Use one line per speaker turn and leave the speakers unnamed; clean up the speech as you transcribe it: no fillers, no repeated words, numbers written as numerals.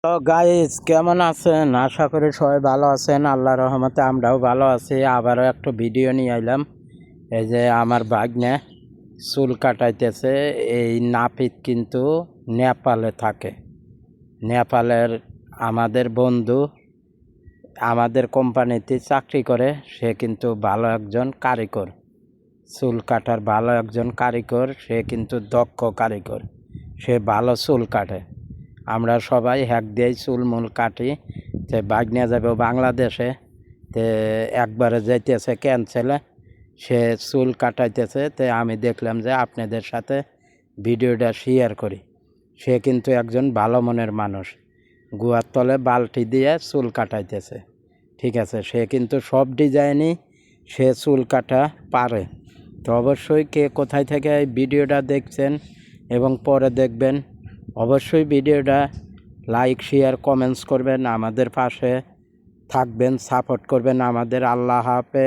তো গাইস, কেমন আছেন? আশা করি সবাই ভালো আছেন। আল্লাহর রহমতে আমরাও ভালো আছি। আবারও একটা ভিডিও নিয়ে আইলাম। এই যে আমার ভাগ্নে চুল কাটাইতেছে। এই নাপিত কিন্তু নেপালে থাকে। নেপালের আমাদের বন্ধু, আমাদের কোম্পানিতে চাকরি করে। সে কিন্তু ভালো একজন কারিগর, চুল কাটার ভালো একজন কারিগর। সে কিন্তু দক্ষ কারিগর, সে ভালো চুল কাটে। আমরা সবাই হ্যাক দিয়েই চুল মূল কাটি। তে ভাগ্নে যাবে বাংলাদেশে, তে একবারে যাইতেছে ক্যান্সেলে, সে চুল কাটাইতেছে। তে আমি দেখলাম যে আপনাদের সাথে ভিডিওটা শেয়ার করি। সে কিন্তু একজন ভালো মনের মানুষ, গুয়ার তলে বালতি দিয়ে চুল কাটাইতেছে। ঠিক আছে, সে কিন্তু সব ডিজাইনই সে চুল কাটা পারে। তো অবশ্যই কে কোথায় থেকে এই ভিডিওটা দেখছেন এবং পরে দেখবেন, অবশ্যই ভিডিওটা লাইক শেয়ার কমেন্টস করবেন, আমাদের পাশে থাকবেন, সাপোর্ট করবেন আমাদের। আল্লাহ হাফেজ।